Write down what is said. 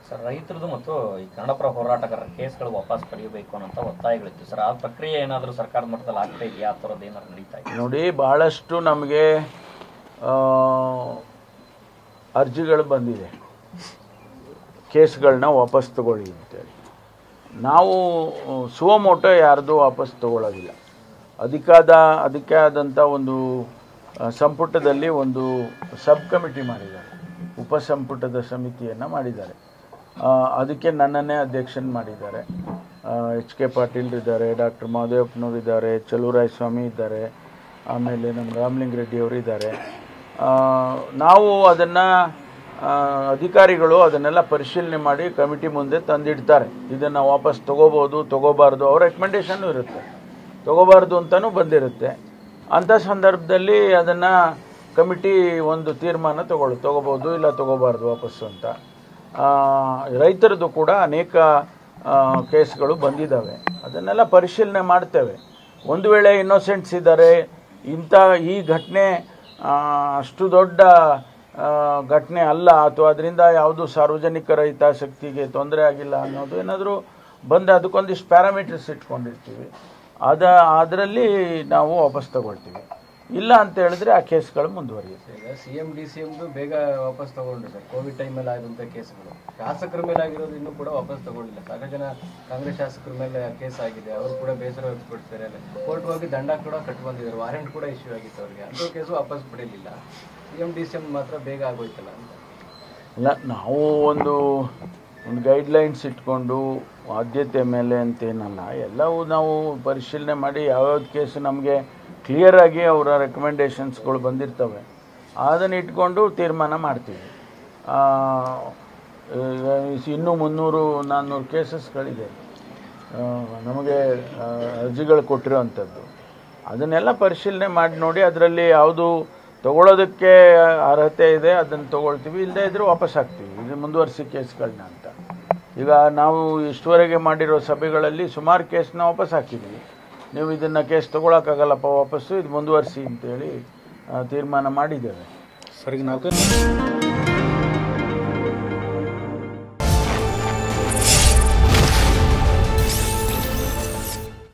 Sir, ರೈತರದು ಮತ್ತು ಈ ಕನ್ನಡಪರ ಹೋರಾಟಗಾರರ ಕೇಸ್ಗಳು ವಾಪಸ್ ಪಡೆಯಬೇಕು ಅನ್ನೋ ಒತ್ತಾಯಗಳಿತ್ತು ಸರ್. ಆ ಪ್ರಕ್ರಿಯೆ ಏನಾದರೂ ಸರ್ಕಾರದ ಮಟ್ಟದಲ್ಲಿ ಆಗ್ತಾ ಇದೆಯಾ? ಆ ಥರದ್ದು ಏನಾದ್ರು ನಡೀತಾ ಇದೆ? ನೋಡಿ, ಭಾಳಷ್ಟು ನಮಗೆ ಅರ್ಜಿಗಳು ಬಂದಿದೆ, ಕೇಸ್ಗಳನ್ನ ವಾಪಸ್ ತಗೊಳ್ಳಿ ಅಂತೇಳಿ. ನಾವು ಸುವಮೋಟೋ ಯಾರ್ದು ವಾಪಸ್ ತಗೊಳ್ಳೋದಿಲ್ಲ. ಅದಕ್ಕೆ ಆದಂಥ ಒಂದು ಸಂಪುಟದಲ್ಲಿ ಒಂದು ಸಬ್ ಕಮಿಟಿ ಮಾಡಿದ್ದಾರೆ, ಉಪಸಂಪುಟದ ಸಮಿತಿಯನ್ನು ಮಾಡಿದ್ದಾರೆ. ಅದಕ್ಕೆ ನನ್ನನ್ನೇ ಅಧ್ಯಕ್ಷನ್ ಮಾಡಿದ್ದಾರೆ. HK ಪಾಟೀಲ್ ಇದ್ದಾರೆ, ಡಾಕ್ಟರ್ ಮಾದೇವಪ್ಪನವರು ಇದ್ದಾರೆ, ಚಲುವರಾಯ ಸ್ವಾಮಿ ಇದ್ದಾರೆ, ಆಮೇಲೆ ನಮ್ಮ ರಾಮಲಿಂಗ ರೆಡ್ಡಿ ಅವರು ಇದ್ದಾರೆ. ನಾವು ಅದನ್ನು ಅಧಿಕಾರಿಗಳು ಅದನ್ನೆಲ್ಲ ಪರಿಶೀಲನೆ ಮಾಡಿ ಕಮಿಟಿ ಮುಂದೆ ತಂದಿಡ್ತಾರೆ. ಇದನ್ನು ವಾಪಸ್ ತೊಗೋಬೋದು, ತೊಗೋಬಾರ್ದು, ಅವ್ರ ರೆಕಮೆಂಡೇಷನ್ನು ಇರುತ್ತೆ. ತೊಗೋಬಾರ್ದು ಅಂತಲೂ ಬಂದಿರುತ್ತೆ. ಅಂಥ ಸಂದರ್ಭದಲ್ಲಿ ಅದನ್ನು ಕಮಿಟಿ ಒಂದು ತೀರ್ಮಾನ ತೊಗೋಬೋದು, ಇಲ್ಲ ತೊಗೋಬಾರ್ದು ವಾಪಸ್ಸು ಅಂತ. ರೈತರದ್ದು ಕೂಡ ಅನೇಕ ಕೇಸ್ಗಳು ಬಂದಿದ್ದಾವೆ, ಅದನ್ನೆಲ್ಲ ಪರಿಶೀಲನೆ ಮಾಡ್ತೇವೆ. ಒಂದು ವೇಳೆ ಇನ್ನೋಸೆಂಟ್ಸ್ ಇದ್ದಾರೆ, ಈ ಘಟನೆ ಅಷ್ಟು ದೊಡ್ಡ ಘಟನೆ ಅಲ್ಲ, ಅಥವಾ ಅದರಿಂದ ಯಾವುದು ಸಾರ್ವಜನಿಕರ ಹಿತಾಸಕ್ತಿಗೆ ತೊಂದರೆ ಆಗಿಲ್ಲ ಅನ್ನೋದು ಏನಾದರೂ ಬಂದರೆ ಅದಕ್ಕೊಂದಿಷ್ಟು ಪ್ಯಾರಾಮೀಟರ್ಸ್ ಇಟ್ಕೊಂಡಿರ್ತೀವಿ, ಅದರಲ್ಲಿ ನಾವು ವಾಪಸ್ ತಗೊಳ್ತೀವಿ. ಇಲ್ಲ ಅಂತ ಹೇಳಿದ್ರೆ ಆ ಕೇಸ್ಗಳು ಮುಂದುವರಿಯುತ್ತೆ. ಈಗ CM DCMದು ಬೇಗ ವಾಪಸ್ ತಗೊಂಡ್ರು ಸರ್. ಕೋವಿಡ್ ಟೈಮಲ್ಲಿ ಆಗಿರುವಂಥ ಕೇಸ್ಗಳು ಶಾಸಕರ ಮೇಲೆ ಆಗಿರೋದು ಇನ್ನೂ ಕೂಡ ವಾಪಸ್ ತಗೊಂಡಿಲ್ಲ. ಸಾಕಷ್ಟು ಜನ ಕಾಂಗ್ರೆಸ್ ಶಾಸಕರ ಮೇಲೆ ಕೇಸ್ ಆಗಿದೆ, ಅವರು ಕೂಡ ಬೇಸರ ವ್ಯಕ್ತಪಡಿಸ್ತಾರೆ. ಕೋರ್ಟ್ ಹೋಗಿ ದಂಡ ಕೂಡ ಕಟ್ಟು ಬಂದಿದ್ದಾರೆ, ವಾರೆಂಟ್ ಕೂಡ ಇಶ್ಯೂ ಆಗಿತ್ತು ಅವರಿಗೆ. ಅಂಥ ಕೇಸು ವಾಪಸ್ ಪಡೀಲಿಲ್ಲ. CM DCM ಮಾತ್ರ ಬೇಗ ಆಗೋಯ್ತಲ್ಲ ಅಂತ. ಇಲ್ಲ, ನಾವು ಒಂದು ಗೈಡ್ಲೈನ್ಸ್ ಇಟ್ಕೊಂಡು ಆದ್ಯತೆ ಮೇಲೆ ಅಂತೇನಲ್ಲ, ಎಲ್ಲವೂ ನಾವು ಪರಿಶೀಲನೆ ಮಾಡಿ ಯಾವ್ಯಾವ್ದು ಕೇಸು ನಮಗೆ ಕ್ಲಿಯರಾಗಿ ಅವರ ರೆಕಮೆಂಡೇಷನ್ಸ್ಗಳು ಬಂದಿರ್ತವೆ, ಅದನ್ನು ಇಟ್ಕೊಂಡು ತೀರ್ಮಾನ ಮಾಡ್ತೀವಿ. ಇನ್ನೂ 300-400 ಕೇಸಸ್ಗಳಿದೆ ನಮಗೆ ಅರ್ಜಿಗಳು ಕೊಟ್ಟಿರೋವಂಥದ್ದು. ಅದನ್ನೆಲ್ಲ ಪರಿಶೀಲನೆ ಮಾಡಿ ನೋಡಿ ಅದರಲ್ಲಿ ಯಾವುದು ತೊಗೊಳೋದಕ್ಕೆ ಅರ್ಹತೆ ಇದೆ ಅದನ್ನು ತೊಗೊಳ್ತೀವಿ, ಇಲ್ಲದೇ ಇದ್ದರೂ ವಾಪಸ್ ಹಾಕ್ತೀವಿ, ಇದು ಮುಂದುವರಿಸಿ ಕೇಸ್ಗಳನ್ನ ಅಂತ. ಈಗ ನಾವು ಇಷ್ಟುವರೆಗೆ ಮಾಡಿರೋ ಸಭೆಗಳಲ್ಲಿ ಸುಮಾರು ಕೇಸ್ನ ವಾಪಸ್ ಹಾಕಿದ್ದೀವಿ. ನೀವು ಇದನ್ನು ಕೇಸ್ ತೊಗೊಳಕ್ಕಾಗಲ್ಲಪ್ಪ ವಾಪಸ್ಸು, ಇದು ಮುಂದುವರಿಸಿ ಅಂತೇಳಿ ತೀರ್ಮಾನ ಮಾಡಿದ್ದೇವೆ. ಸರಿಗೆ ನಾವು